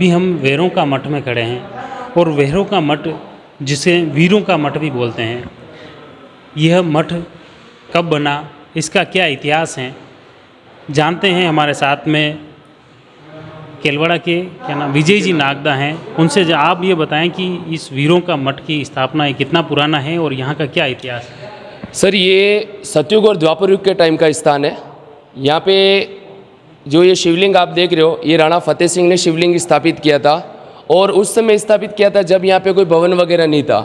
अभी हम वेरों का मठ में खड़े हैं और वेरों का मठ, जिसे वीरों का मठ भी बोलते हैं, यह मठ कब बना, इसका क्या इतिहास है, जानते हैं। हमारे साथ में केलवाड़ा के क्या नाम विजय जी नागदा हैं, उनसे आप ये बताएं कि इस वीरों का मठ की स्थापना कितना पुराना है और यहाँ का क्या इतिहास है। सर, ये सतयुग और द्वापर युग के टाइम का स्थान है। यहाँ पे जो ये शिवलिंग आप देख रहे हो, ये राणा फतेह सिंह ने शिवलिंग स्थापित किया था और उस समय स्थापित किया था जब यहाँ पे कोई भवन वगैरह नहीं था।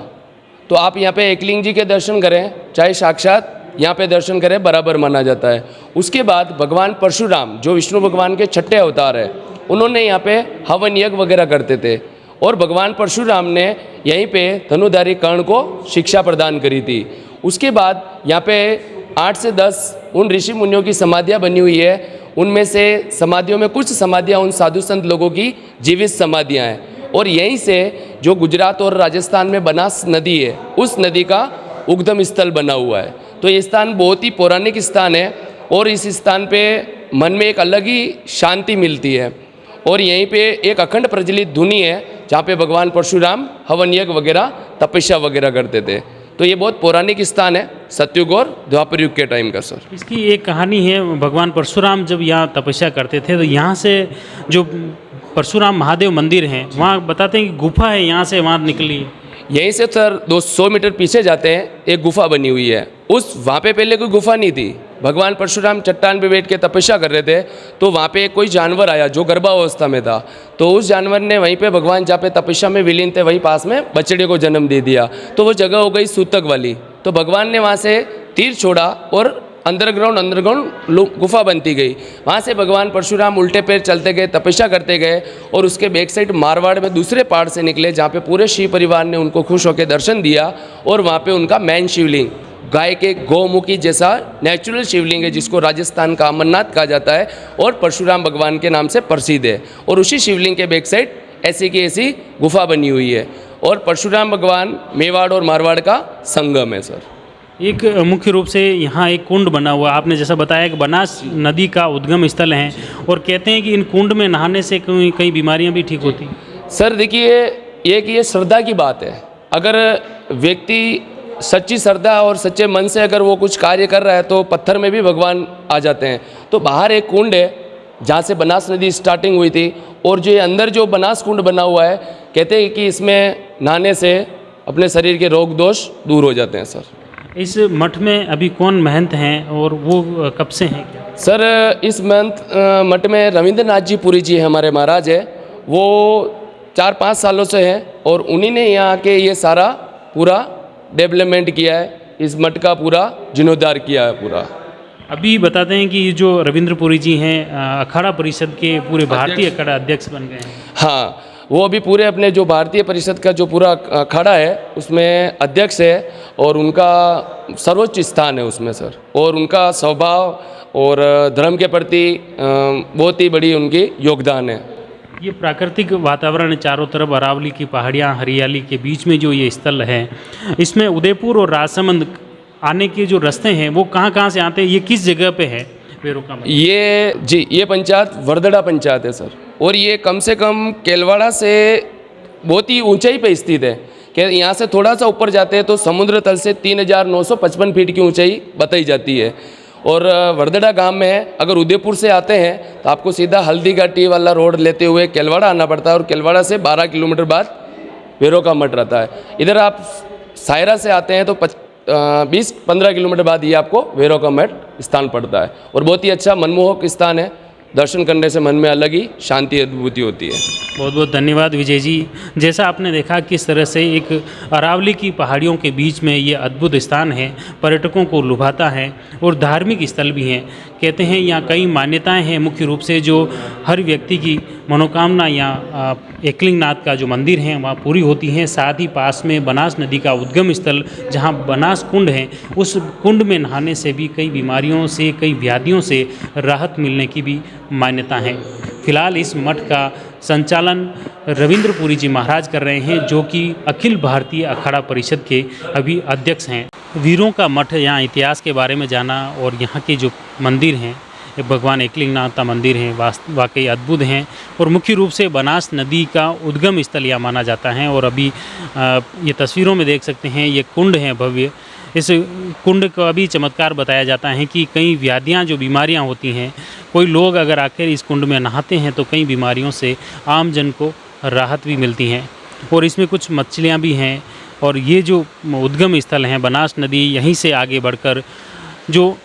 तो आप यहाँ पे एकलिंग जी के दर्शन करें, चाहे साक्षात यहाँ पे दर्शन करें, बराबर माना जाता है। उसके बाद भगवान परशुराम, जो विष्णु भगवान के छठे अवतार है, उन्होंने यहाँ पे हवन यज्ञ वगैरह करते थे और भगवान परशुराम ने यहीं पे धनुधारी कर्ण को शिक्षा प्रदान करी थी। उसके बाद यहाँ पे 8 से 10 उन ऋषि मुनियों की समाधियाँ बनी हुई है। उनमें से समाधियों में कुछ समाधियाँ उन साधु संत लोगों की जीवित समाधियाँ हैं और यहीं से जो गुजरात और राजस्थान में बनास नदी है, उस नदी का उद्गम स्थल बना हुआ है। तो ये स्थान बहुत ही पौराणिक स्थान है और इस स्थान पे मन में एक अलग ही शांति मिलती है और यहीं पे एक अखंड प्रज्वलित धुनी है जहाँ पे भगवान परशुराम हवन यज्ञ वगैरह तपस्या वगैरह करते थे। तो ये बहुत पौराणिक स्थान है, सतयुग और द्वापर युग के टाइम का। सर, इसकी एक कहानी है, भगवान परशुराम जब यहाँ तपस्या करते थे तो यहाँ से जो परशुराम महादेव मंदिर हैं, वहाँ बताते हैं कि गुफा है, यहाँ से वहाँ निकली। यहीं से सर 200 मीटर पीछे जाते हैं, एक गुफा बनी हुई है। वहाँ पे पहले कोई गुफा नहीं थी। भगवान परशुराम चट्टान पे बैठ के तपस्या कर रहे थे तो वहाँ पे कोई जानवर आया जो गर्भावस्था में था। तो उस जानवर ने वहीं पे भगवान जहाँ पे तपस्या में विलीन थे, वहीं पास में बछड़े को जन्म दे दिया। तो वो जगह हो गई सूतक वाली। तो भगवान ने वहाँ से तीर छोड़ा और अंडरग्राउंड गुफा बनती गई। वहाँ से भगवान परशुराम उल्टे पैर चलते गए, तपस्या करते गए और उसके बैक साइड मारवाड़ में दूसरे पहाड़ से निकले जहाँ पे पूरे शिव परिवार ने उनको खुश होकर दर्शन दिया और वहाँ पे उनका मेन शिवलिंग गाय के गौमुखी जैसा नेचुरल शिवलिंग है, जिसको राजस्थान का अमरनाथ कहा जाता है और परशुराम भगवान के नाम से प्रसिद्ध है। और उसी शिवलिंग के बैक साइड ऐसी की ऐसी गुफा बनी हुई है और परशुराम भगवान मेवाड़ और मारवाड़ का संगम है। सर, एक मुख्य रूप से यहाँ एक कुंड बना हुआ, आपने जैसा बताया कि बनास नदी का उद्गम स्थल है और कहते हैं कि इन कुंड में नहाने से कई बीमारियाँ भी ठीक होती। सर देखिए, एक ये श्रद्धा की बात है। अगर व्यक्ति सच्ची श्रद्धा और सच्चे मन से अगर वो कुछ कार्य कर रहा है तो पत्थर में भी भगवान आ जाते हैं। तो बाहर एक कुंड है जहाँ से बनास नदी स्टार्टिंग हुई थी और जो ये अंदर जो बनास कुंड बना हुआ है, कहते हैं कि इसमें नहाने से अपने शरीर के रोग दोष दूर हो जाते हैं। सर, इस मठ में अभी कौन महंत हैं और वो कब से हैं क्या? सर, इस मठ में रविंद्रनाथ जी पुरी जी हमारे महाराज है, वो 4-5 सालों से हैं और उन्हीं ने यहाँ के ये सारा पूरा डेवलपमेंट किया है, इस मठ का पूरा जीर्णोद्धार किया है पूरा। अभी बताते हैं कि जो रविंद्रपुरी जी हैं अखाड़ा परिषद के पूरे भारतीय अखाड़ा अध्यक्ष बन गए हैं। हाँ, वो अभी पूरे अपने जो भारतीय परिषद का जो पूरा अखाड़ा है उसमें अध्यक्ष है और उनका सर्वोच्च स्थान है उसमें। सर, और उनका स्वभाव और धर्म के प्रति बहुत ही बड़ी उनकी योगदान है। ये प्राकृतिक वातावरण है, चारों तरफ अरावली की पहाड़ियाँ, हरियाली के बीच में जो ये स्थल है, इसमें उदयपुर और राजसमंद आने के जो रास्ते हैं वो कहाँ से आते हैं, ये किस जगह पे है वेरों का? ये पंचायत वर्दड़ा पंचायत है सर, और ये कम से कम केलवाड़ा से बहुत ही ऊंचाई पे स्थित है कि यहाँ से थोड़ा सा ऊपर जाते हैं तो समुद्र तल से 3955 फीट की ऊंचाई बताई जाती है। और वर्दड़ा गांव में है। अगर उदयपुर से आते हैं तो आपको सीधा हल्दी घाटी वाला रोड लेते हुए केलवाड़ा आना पड़ता है और केलवाड़ा से 12 किलोमीटर बाद वेरों का मठ रहता है। इधर आप सायरा से आते हैं तो 20-15 किलोमीटर बाद ये आपको वेरों का मठ स्थान पड़ता है और बहुत ही अच्छा मनमोहक स्थान है। दर्शन करने से मन में अलग ही शांति अनुभूति होती है। बहुत बहुत धन्यवाद विजय जी। जैसा आपने देखा किस तरह से एक अरावली की पहाड़ियों के बीच में ये अद्भुत स्थान है, पर्यटकों को लुभाता है और धार्मिक स्थल भी हैं। कहते हैं यहाँ कई मान्यताएं हैं, मुख्य रूप से जो हर व्यक्ति की मनोकामना यहाँ एकलिंग नाथ का जो मंदिर है वहाँ पूरी होती हैं। साथ ही पास में बनास नदी का उद्गम स्थल जहाँ बनास कुंड है, उस कुंड में नहाने से भी कई बीमारियों से, कई व्याधियों से राहत मिलने की भी मान्यता है। फिलहाल इस मठ का संचालन रविंद्रपुरी जी महाराज कर रहे हैं, जो कि अखिल भारतीय अखाड़ा परिषद के अभी अध्यक्ष हैं। वीरों का मठ, यहाँ इतिहास के बारे में जाना और यहाँ के जो मंदिर हैं ये भगवान एकलिंगनाथ का मंदिर है, वाकई अद्भुत हैं और मुख्य रूप से बनास नदी का उद्गम स्थल यह माना जाता है। और अभी ये तस्वीरों में देख सकते हैं, ये कुंड है भव्य। इस कुंड का भी चमत्कार बताया जाता है कि कई व्याधियाँ जो बीमारियाँ होती हैं, कोई लोग अगर आकर इस कुंड में नहाते हैं तो कई बीमारियों से आम जन को राहत भी मिलती हैं। और इसमें कुछ मछलियाँ भी हैं। और ये जो उद्गम स्थल हैं बनास नदी, यहीं से आगे बढ़कर जो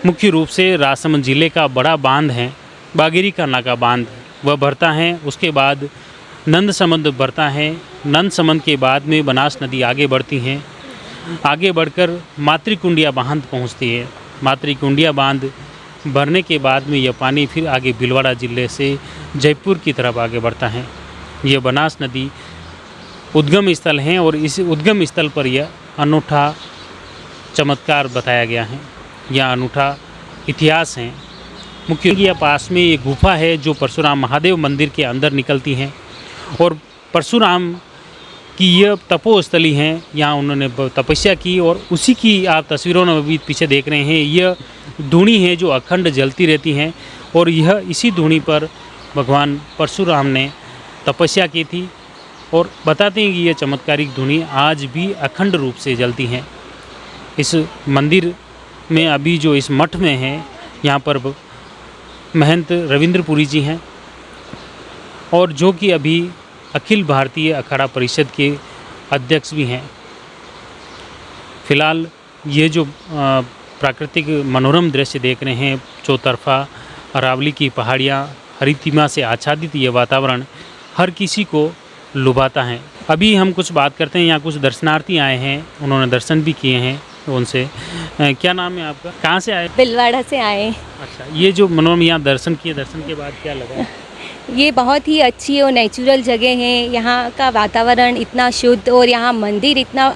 मुख्य रूप से राजसमंद जिले का बड़ा बांध है, बागेरी का नाका बांध, वह भरता है। उसके बाद नंदसमंद भरता है। नंदसमंद के बाद में बनास नदी आगे बढ़ती हैं। आगे बढ़कर मातृकुंडिया बांध पहुंचती है। मातृकुंडिया बांध भरने के बाद में यह पानी फिर आगे भीलवाड़ा ज़िले से जयपुर की तरफ आगे बढ़ता है। यह बनास नदी उद्गम स्थल हैं और इस उद्गम स्थल पर यह अनूठा चमत्कार बताया गया है, यह अनूठा इतिहास है। मुख्य यह पास में ये गुफा है जो परशुराम महादेव मंदिर के अंदर निकलती हैं और परशुराम की यह तपोस्थली हैं। यहाँ उन्होंने तपस्या की और उसी की आप तस्वीरों में भी पीछे देख रहे हैं। यह धूणी है जो अखंड जलती रहती हैं और यह इसी धूणी पर भगवान परशुराम ने तपस्या की थी। और बताते हैं कि यह चमत्कारिक धूणी आज भी अखंड रूप से जलती हैं। इस मंदिर में अभी जो इस मठ में है, यहाँ पर महंत रविंद्रपुरी जी हैं और जो कि अभी अखिल भारतीय अखाड़ा परिषद के अध्यक्ष भी हैं। फिलहाल ये जो प्राकृतिक मनोरम दृश्य देख रहे हैं, चौतरफा अरावली की पहाड़ियाँ, हरितिमा से आच्छादित ये वातावरण हर किसी को लुभाता है। अभी हम कुछ बात करते हैं, यहाँ कुछ दर्शनार्थी आए हैं, उन्होंने दर्शन भी किए हैं। उनसे क्या नाम है आपका, कहाँ से आए? भीलवाड़ा से आए। अच्छा, ये जो मनोरम यहाँ दर्शन किए, दर्शन के बाद क्या लगा? ये बहुत ही अच्छी और नेचुरल जगह है। यहाँ का वातावरण इतना शुद्ध और यहाँ मंदिर इतना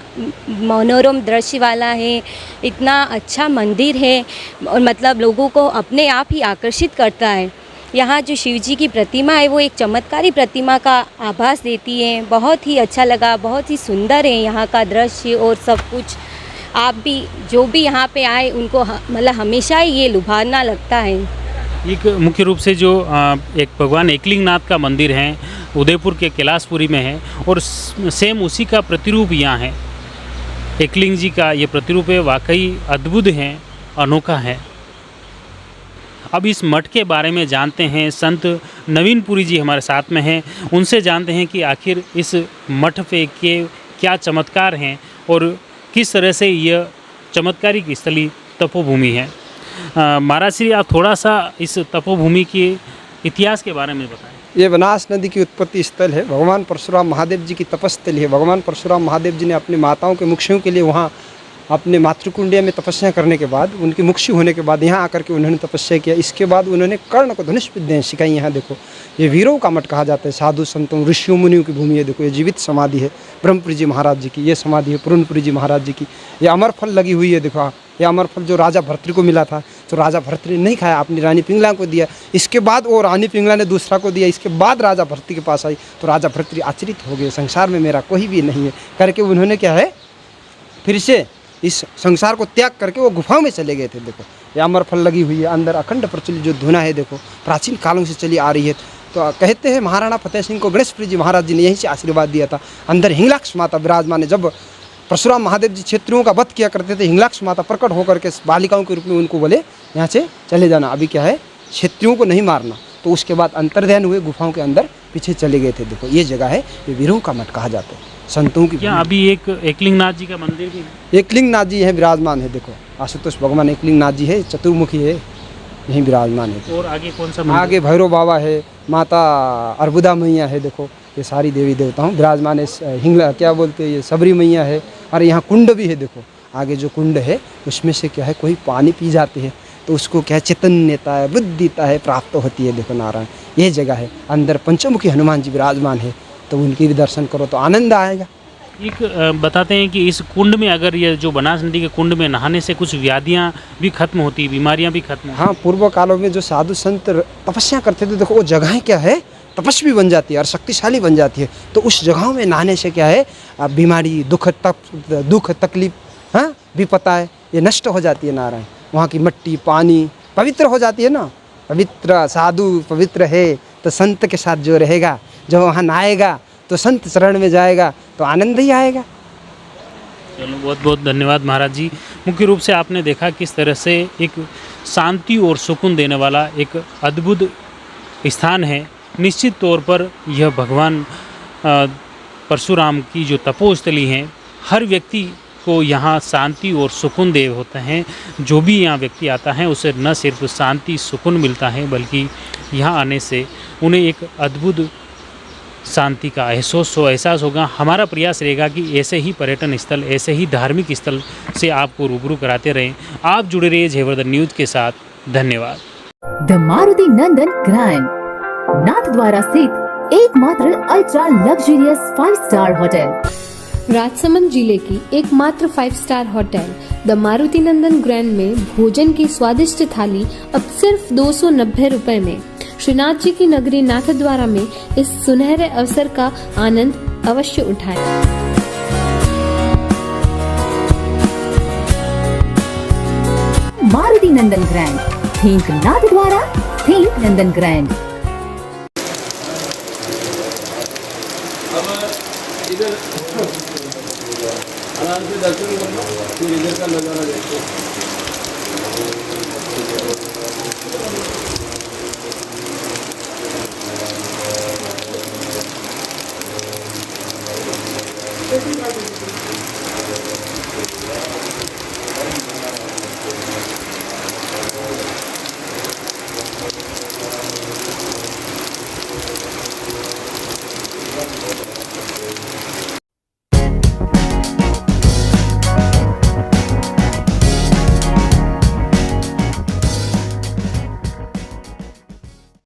मनोरम दृश्य वाला है, इतना अच्छा मंदिर है और मतलब लोगों को अपने आप ही आकर्षित करता है। यहाँ जो शिव जी की प्रतिमा है वो एक चमत्कारी प्रतिमा का आभास देती है। बहुत ही अच्छा लगा, बहुत ही सुंदर है यहाँ का दृश्य और सब कुछ। आप भी जो भी यहाँ पे आए उनको मतलब हमेशा ही ये लुभावना लगता है। एक मुख्य रूप से जो एक भगवान एकलिंगनाथ का मंदिर है, उदयपुर के कैलाशपुरी में है और सेम उसी का प्रतिरूप यहाँ है। एकलिंग जी का ये प्रतिरूप है, वाकई अद्भुत है, अनोखा है। अब इस मठ के बारे में जानते हैं, संत नवीनपुरी जी हमारे साथ में हैं, उनसे जानते हैं कि आखिर इस मठ पे के क्या चमत्कार हैं और किस तरह से यह चमत्कारिक स्थली तपोभूमि है। महाराज श्री, आप थोड़ा सा इस तपोभूमि के इतिहास के बारे में बताएं। ये बनास नदी की उत्पत्ति स्थल है, भगवान परशुराम महादेव जी की तपस्थली है। भगवान परशुराम महादेव जी ने अपनी माताओं के मुक्षियों के लिए वहाँ अपने मातृकुंडिया में तपस्या करने के बाद, उनकी मुक्षी होने के बाद यहाँ आकर के उन्होंने तपस्या किया। इसके बाद उन्होंने कर्ण को धनुष विद्याएं सिखाई। यहाँ देखो, ये वीरों का मठ कहा जाता है, साधु संतों ऋषियों मुनियों की भूमि है। देखो, ये जीवित समाधि है ब्रह्मपुरी जी महाराज जी की, ये समाधि है पूर्णपुरी जी महाराज जी की। ये अमरफल लगी हुई है, देखो ये अमरफल जो राजा भर्तृ को मिला था, तो राजा भर्तृ ने नहीं खाया, अपनी रानी पिंगला को दिया। इसके बाद वो रानी पिंगला ने दूसरा को दिया। इसके बाद राजा भर्तृ के पास आई तो राजा भर्तृ आचरित हो गए, संसार में मेरा कोई भी नहीं है करके उन्होंने क्या है, फिर से इस संसार को त्याग करके वो गुफाओं में चले गए थे। देखो, ये अमरफल लगी हुई है, अंदर अखंड प्रचलित जो धुना है, देखो प्राचीन कालों से चली आ रही है। तो कहते हैं महाराणा फतेह सिंह को गणेशपुरी जी महाराज जी ने यहीं से आशीर्वाद दिया था। अंदर हिंगलाक्ष माता विराजमान है। जब परशुराम महादेव जी क्षेत्रियों का वध किया करते थे, हिंगलाक्ष माता प्रकट होकर के बालिकाओं के रूप में उनको बोले यहाँ से चले जाना, अभी क्या है क्षेत्रियों को नहीं मारना। तो उसके बाद अंतर्ध्यान हुए, गुफाओं के अंदर पीछे चले गए थे। देखो, ये जगह है, ये वीरों का मठ कहा जाता है, संतों की। क्या अभी एक एकलिंगनाथ जी का मंदिर भी है? एकलिंगनाथ जी है, विराजमान है। देखो, आशुतोष भगवान एकलिंगनाथ जी है, चतुर्मुखी है, यहीं विराजमान है। और आगे कौन सा मंदिर? आगे भैरव बाबा है, माता अर्बुदा मैया है। देखो, ये सारी देवी देवताओं विराजमान है। हिंगला क्या बोलते हैं, ये सबरी मैया है। और यहाँ कुंड भी है। देखो, आगे जो कुंड है उसमें से क्या है, कोई पानी पी जाते हैं तो उसको क्या है, चैतन्यता है, बुद्धिता है प्राप्त होती है। देखो नारायण, ये जगह है। अंदर पंचमुखी हनुमान जी विराजमान है, तो उनकी भी दर्शन करो तो आनंद आएगा। एक बताते हैं कि इस कुंड में, अगर ये जो बनास नदी के कुंड में नहाने से कुछ व्याधियाँ भी खत्म होती, बीमारियाँ भी खत्म होती। हाँ, पूर्व कालों में जो साधु संत तपस्या करते थे, देखो वो जगहें क्या है, तपस्वी बन जाती है और शक्तिशाली बन जाती है। तो उस जगहों में नहाने से क्या है, बीमारी, दुख तकलीफ, हाँ विपता है, ये नष्ट हो जाती है। नारायण, वहाँ की मिट्टी, पानी, पवित्र हो जाती है ना। पवित्र साधु पवित्र है तो संत के साथ जो रहेगा, जो वहाँ नहाएगा तो संत चरण में जाएगा तो आनंद ही आएगा। चलो बहुत बहुत धन्यवाद महाराज जी। मुख्य रूप से आपने देखा किस तरह से एक शांति और सुकून देने वाला एक अद्भुत स्थान है। निश्चित तौर पर यह भगवान परशुराम की जो तपोस्थली हैं, हर व्यक्ति को यहाँ शांति और सुकून दे होते हैं। जो भी यहाँ व्यक्ति आता है उसे न सिर्फ शांति सुकून मिलता है, बल्कि यहाँ आने से उन्हें एक अद्भुत शांति का एहसास होगा। हमारा प्रयास रहेगा कि ऐसे ही पर्यटन स्थल, ऐसे ही धार्मिक स्थल से आपको रूबरू कराते रहें। आप जुड़े रहिए झेवरदन न्यूज़ के साथ। धन्यवाद। The Maruti Nandan grand, Nathdwara स्थित एकमात्र ultra luxurious 5 star hotel. Rajsamand जिले की एकमात्र 5 star hotel the Maruti Nandan grand में भोजन की स्वादिष्ट थाली अब सिर्फ 290 रुपए में। श्रीनाथ जी की नगरी नाथद्वारा में इस सुनहरे अवसर का आनंद अवश्य उठाएं। मारुति नंदन ग्रैंड, थिंक नाथद्वारा, थिंक नंदन ग्रैंड। इधर आराम से दर्शन करना, फिर इधर का नजारा देखो।